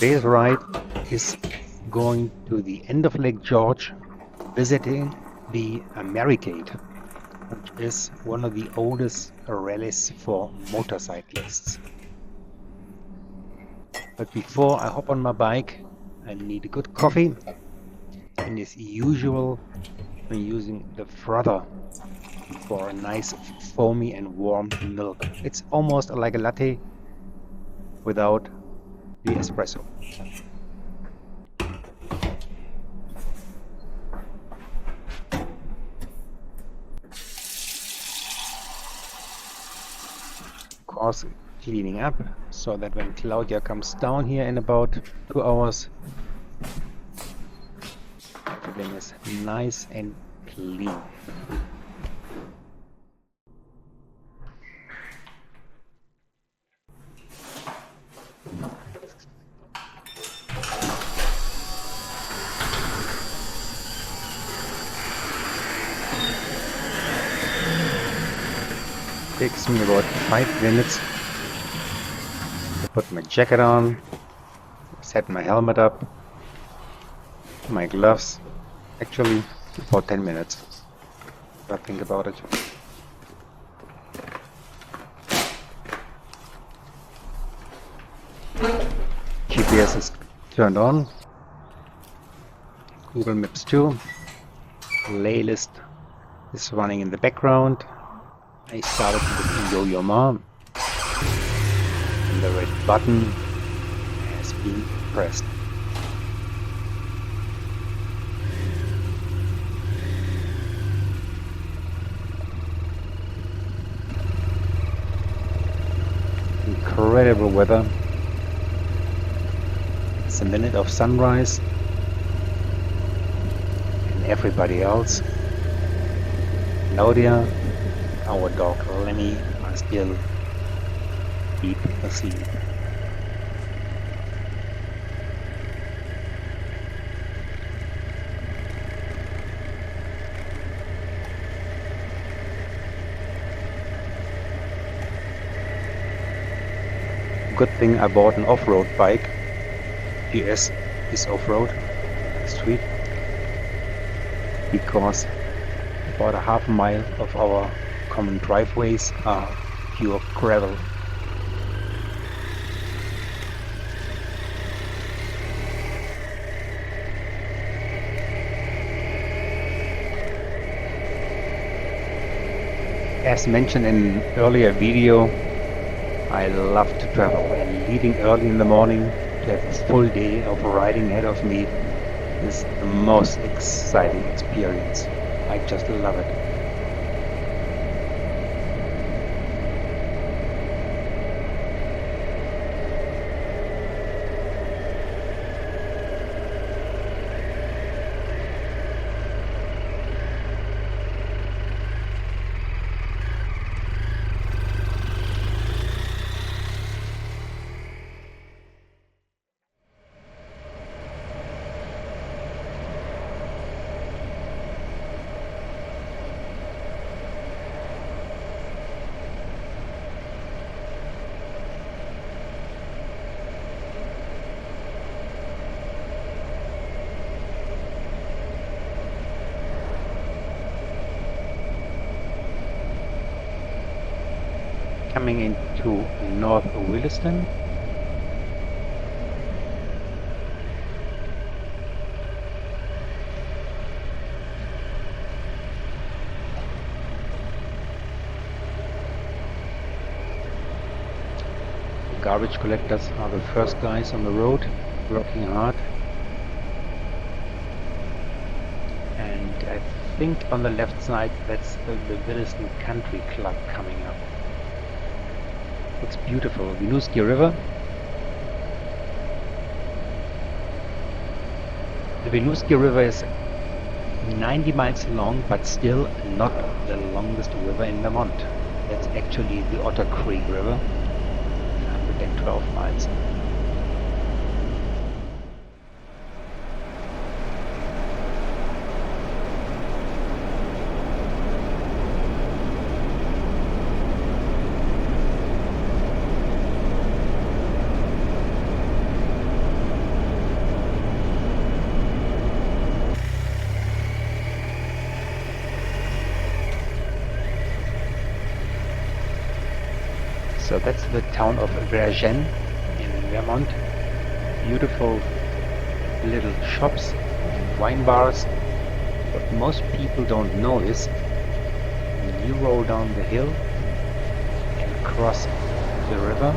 Today's ride is going to the end of Lake George, visiting the Americade, which is one of the oldest rallies for motorcyclists. But before I hop on my bike, I need a good coffee, and as usual, I'm using the frother for a nice foamy and warm milk. It's almost like a latte without the espresso. Of course, cleaning up so that when Claudia comes down here in about 2 hours, everything is nice and clean. Takes me about 5 minutes to put my jacket on, set my helmet up, my gloves. Actually, about 10 minutes if I think about it. GPS is turned on, Google Maps too, playlist is running in the background. I started with Yo-Yo Ma, and the red button has been pressed. Incredible weather. It's a minute of sunrise, and everybody else, Claudia, our dog Lenny, are still deep asleep. Good thing I bought an off-road bike. PS is off-road street, because about a half mile of our common driveways are pure gravel. As mentioned in an earlier video, I love to travel, and leaving early in the morning to have a full day of riding ahead of me is the most exciting experience. I just love it. Coming into North Williston. The garbage collectors are the first guys on the road, working hard. And I think on the left side that's the Williston Country Club coming up. Looks beautiful. Winooski River. The Winooski River is 90 miles long, but still not the longest river in Vermont. That's actually the Otter Creek River, 112 miles. So that's the town of Vermont in Vermont. Beautiful little shops, wine bars. What most people don't know is when you roll down the hill and cross the river,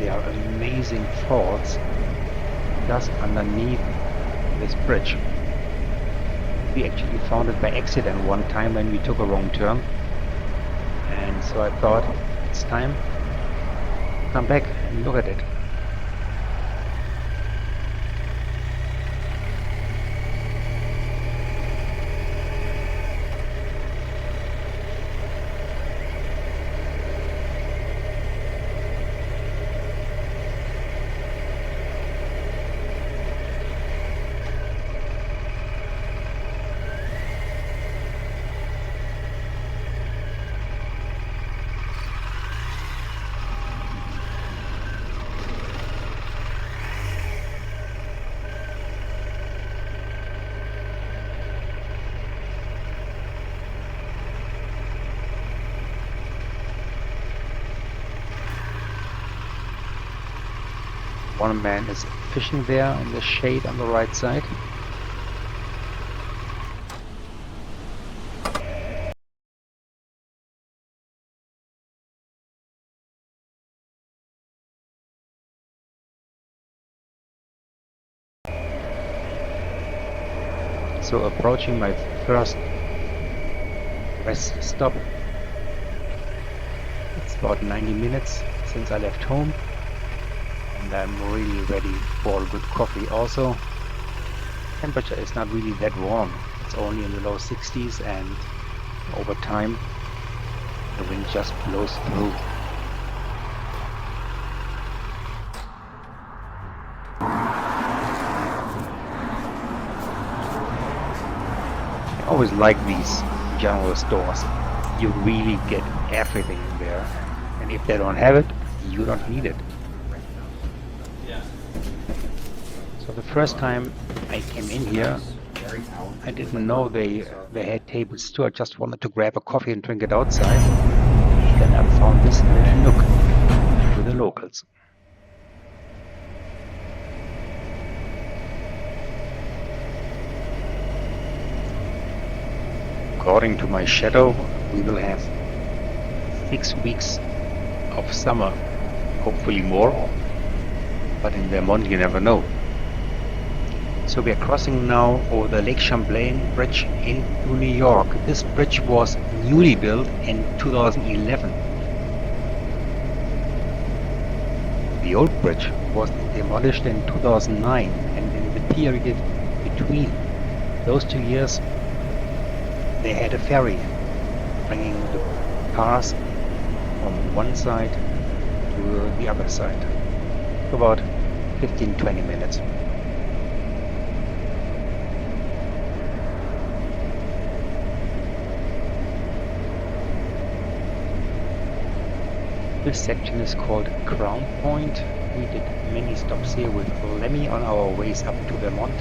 there are amazing falls just underneath this bridge. We actually found it by accident one time when we took a wrong turn, and so I thought it's time to come back and look at it. One man is fishing there in the shade on the right side. So approaching my first rest stop. It's about 90 minutes since I left home, and I'm really ready for a good coffee. Also, temperature is not really that warm. It's only in the low 60s, and over time the wind just blows through. I always like these general stores. You really get everything in there, and if they don't have it, you don't need it. So the first time I came in here, I didn't know they had tables too. I just wanted to grab a coffee and drink it outside. Then I found this little nook with the locals. According to my shadow, we will have 6 weeks of summer, hopefully more, but in Vermont you never know. So we are crossing now over the Lake Champlain Bridge into New York. This bridge was newly built in 2011. The old bridge was demolished in 2009, and in the period between those 2 years they had a ferry bringing the cars from one side to the other side. About 15-20 minutes. This section is called Crown Point. We did many stops here with Lemmy on our ways up to Vermont.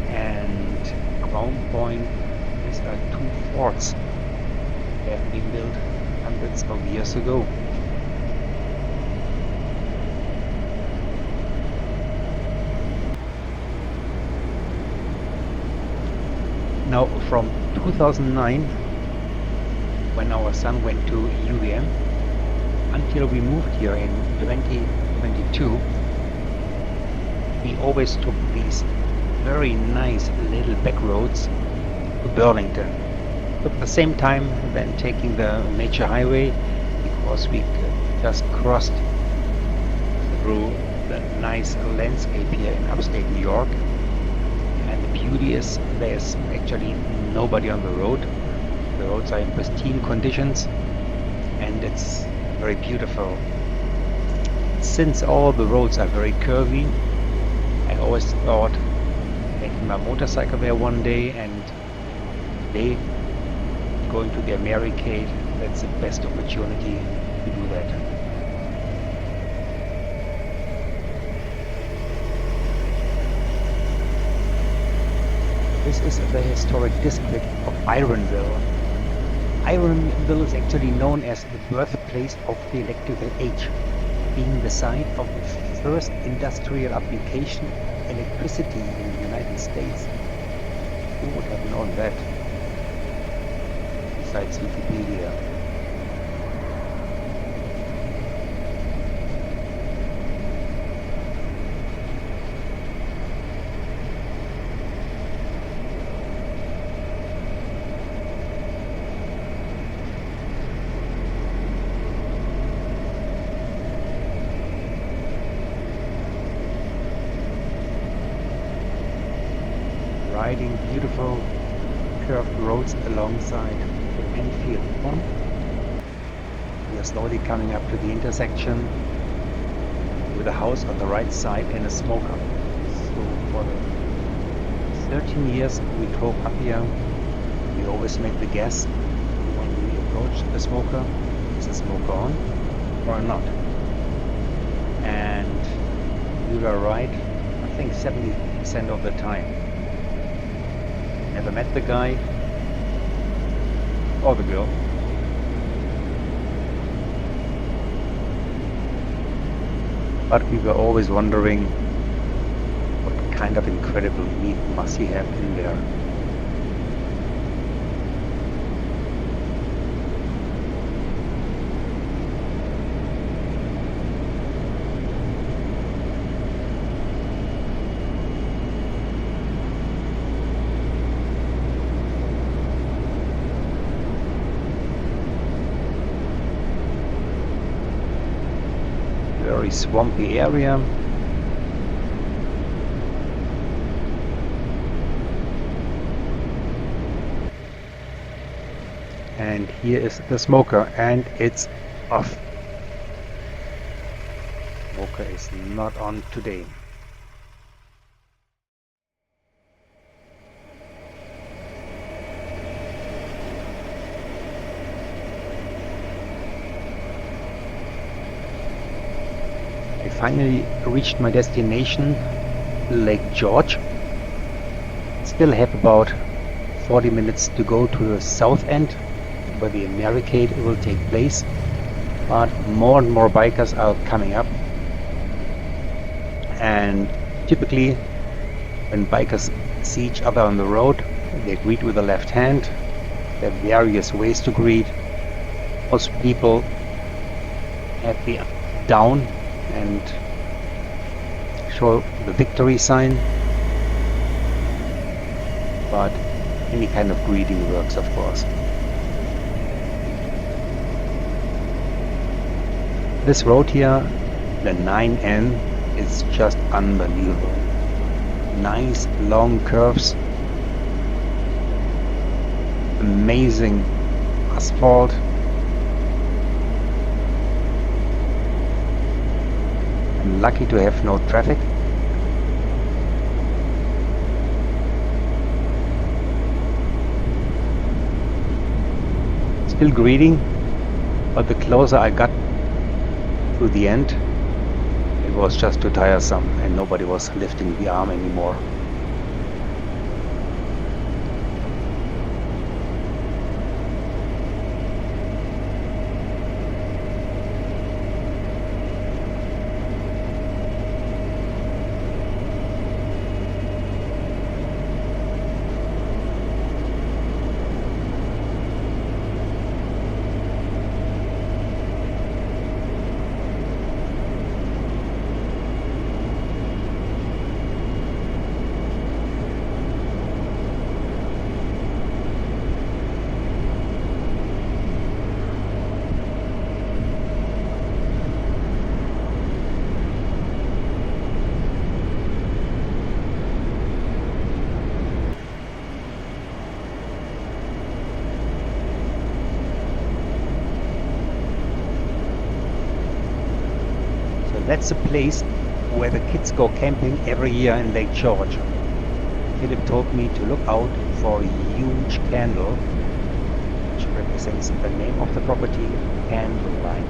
And Crown Point, these are 2 forts that have been built hundreds of years ago. Now from 2009, when our son went to UVM, until we moved here in 2022, we always took these very nice little back roads to Burlington. At the same time then taking the major highway, because we just crossed through the nice landscape here in upstate New York. And the beauty is there's actually nobody on the road. The roads are in pristine conditions, and it's very beautiful. Since all the roads are very curvy, I always thought taking my motorcycle there one day, and today going to the Americade, that's the best opportunity to do that. This is the historic district of Ironville. Ironville is actually known as the birthplace of the electrical age, being the site of the first industrial application of electricity in the United States. Who would have known that? Besides Wikipedia. Riding beautiful curved roads alongside the Enfield one. We are slowly coming up to the intersection with a house on the right side and a smoker. So for the 13 years we drove up here, we always make the guess when we approach the smoker, is the smoker on or not? And we were right, I think 70% of the time. Never met the guy or the girl. But we were always wondering what kind of incredible meat must he have in there. Very swampy area. And here is the smoker, and it's off. Smoker is not on today. I finally reached my destination, Lake George. Still have about 40 minutes to go to the south end, where the Americade will take place, but more and more bikers are coming up. And typically, when bikers see each other on the road, they greet with the left hand. There are various ways to greet. Most people have the down and show the victory sign, but any kind of greeting works, of course. This road here, the 9N, is just unbelievable. Nice long curves, amazing asphalt. I'm lucky to have no traffic. Still greeting, but the closer I got to the end, it was just too tiresome and nobody was lifting the arm anymore. That's a place where the kids go camping every year in Lake George. Philip told me to look out for a huge candle, which represents the name of the property, Candlelight.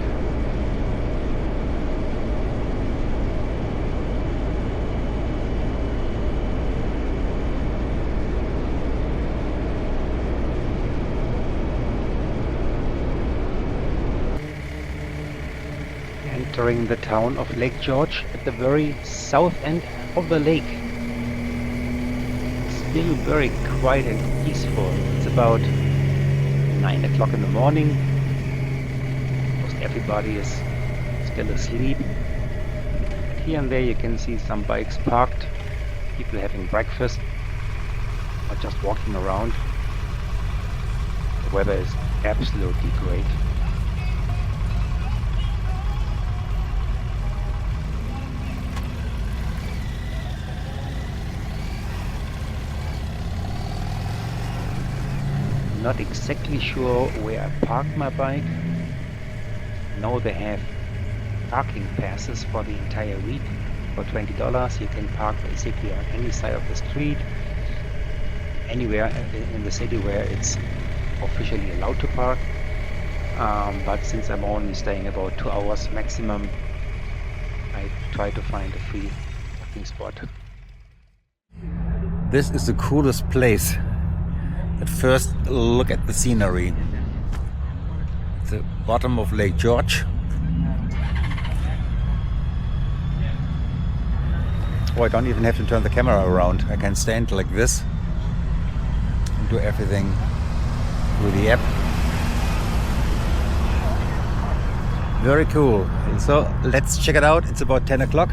entering the town of Lake George at the very south end of the lake. It's still very quiet and peaceful. It's about 9 o'clock in the morning. Most everybody is still asleep. But here and there you can see some bikes parked, people having breakfast or just walking around. The weather is absolutely great. Not exactly sure where I parked my bike. Now they have parking passes for the entire week. For $20 you can park basically on any side of the street, anywhere in the city where it's officially allowed to park. But since I'm only staying about 2 hours maximum, I try to find a free parking spot. This is the coolest place. At first, look at the scenery. The bottom of Lake George. Oh, I don't even have to turn the camera around. I can stand like this and do everything through the app. Very cool. So let's check it out. It's about 10 o'clock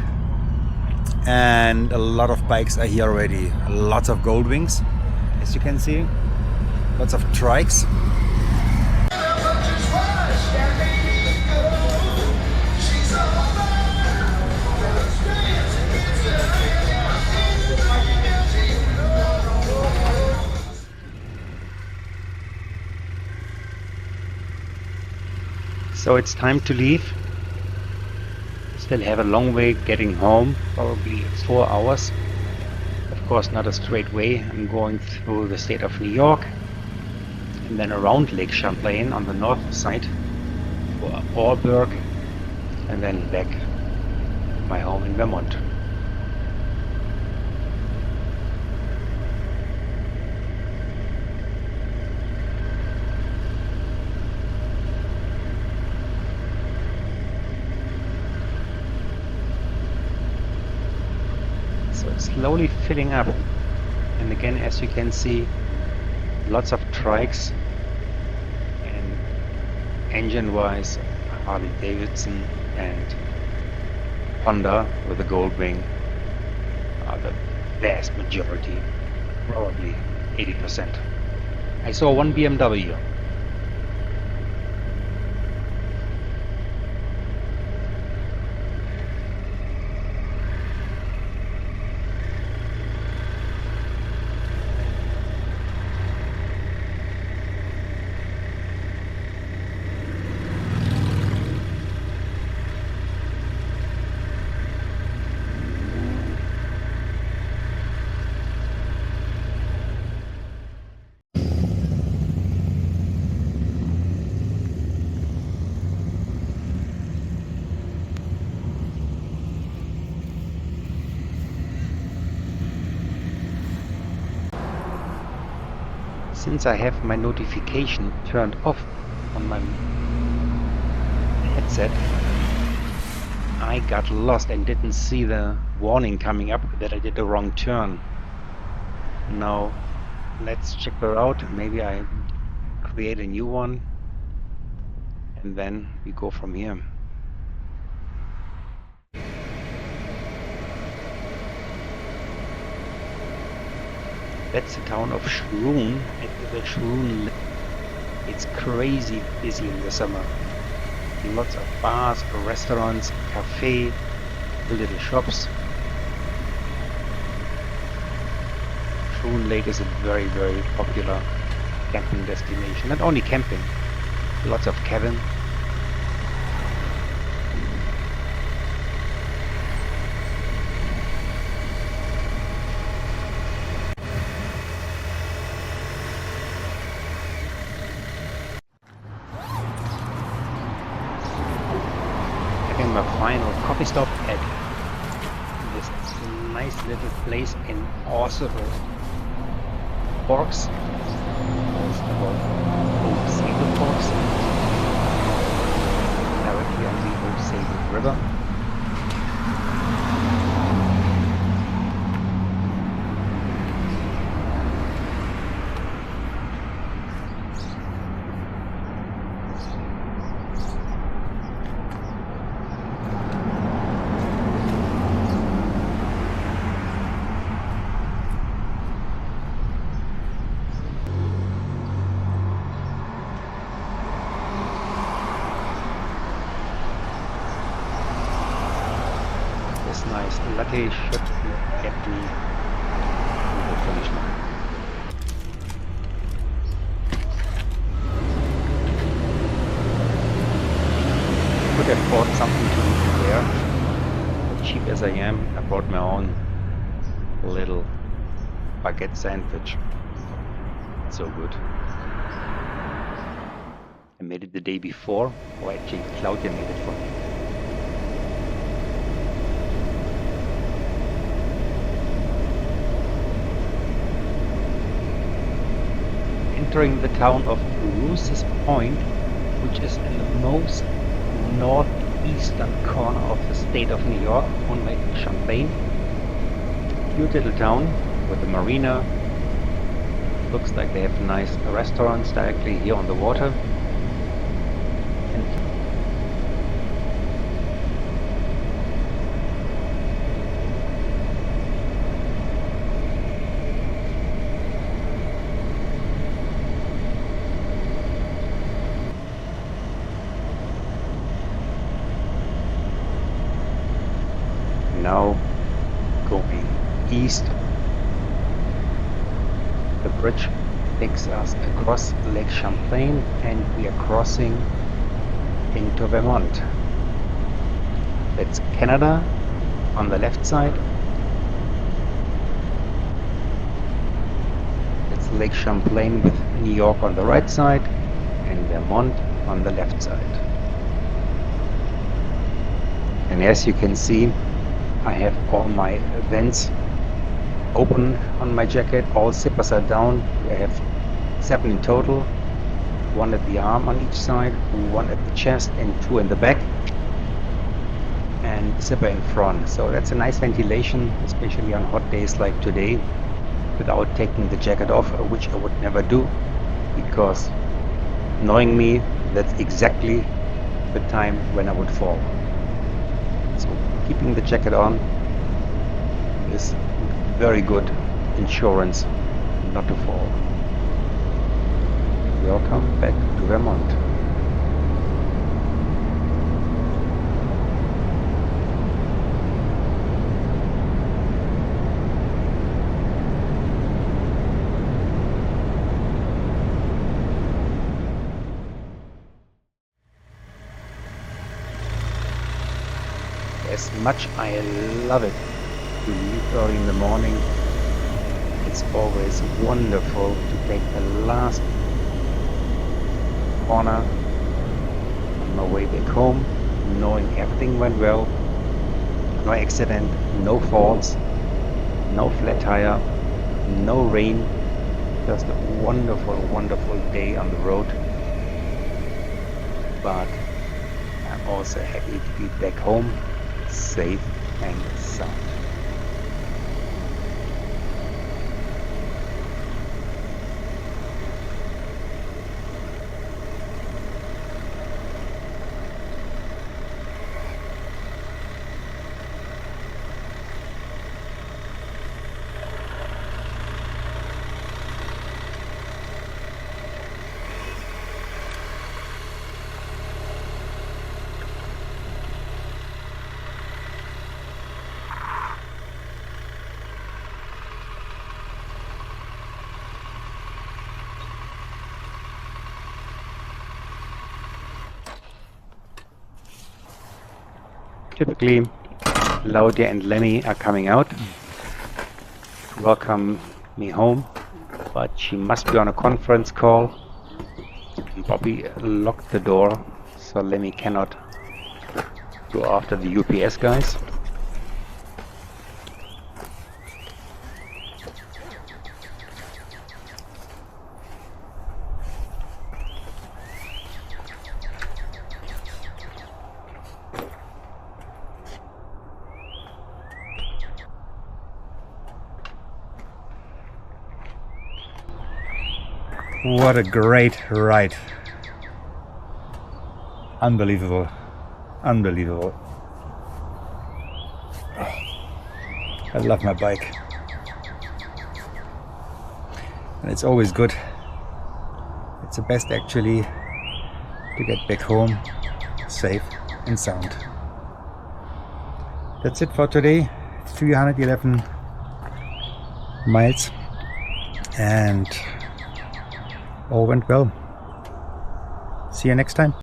and a lot of bikes are here already. Lots of gold wings, as you can see. Lots of trikes. So it's time to leave. Still have a long way getting home, probably 4 hours. Of course not a straight way. I'm going through the state of New York and then around Lake Champlain on the north side for Auburg and then back to my home in Vermont. So it's slowly filling up, and again, as you can see, lots of trikes, and engine-wise, Harley Davidson and Honda with the gold wing are the vast majority, probably 80%. I saw one BMW. Since I have my notification turned off on my headset, I got lost and didn't see the warning coming up that I did the wrong turn. Now let's check her out. Maybe I create a new one and then we go from here. That's the town of Shroon, at the Shroon Lake. It's crazy busy in the summer. Lots of bars, restaurants, cafe, little shops. Shroon Lake is a very, very popular camping destination. Not only camping, lots of cabin. My final coffee stop at this nice little place in Orseval Forks. It's called Oak Sable Forks. Directly on the Oak Sable river. This nice latte should get me to the finish line. Could have bought something to eat there. But cheap as I am, I bought my own little baguette sandwich. So good. I made it the day before, or actually Claudia made it for me. Entering the town of Rouse's Point, which is in the most northeastern corner of the state of New York, on Lake Champlain. Cute little town with a marina. Looks like they have nice restaurants directly here on the water. Now going east, the bridge takes us across Lake Champlain and we are crossing into Vermont. That's Canada on the left side. That's Lake Champlain with New York on the right side and Vermont on the left side. And as you can see, I have all my vents open on my jacket, all zippers are down. I have 7 in total, 1 at the arm on each side, 1 at the chest and 2 in the back, and zipper in front. So that's a nice ventilation, especially on hot days like today, without taking the jacket off, which I would never do, because knowing me, that's exactly the time when I would fall. So keeping the jacket on is very good insurance not to fall. Welcome back to Vermont. As much I love it to leave early in the morning, it's always wonderful to take the last corner on my way back home, knowing everything went well, no accident, no falls, no flat tire, no rain, just a wonderful, wonderful day on the road. But I'm also happy to be back home, safe and sound. Typically, Claudia and Lenny are coming out to welcome me home, but she must be on a conference call. Bobby locked the door, so Lenny cannot go after the UPS guys. What a great ride. Unbelievable. Unbelievable. I love my bike. And it's always good. It's the best actually to get back home safe and sound. That's it for today. 311 miles and all went well. See you next time.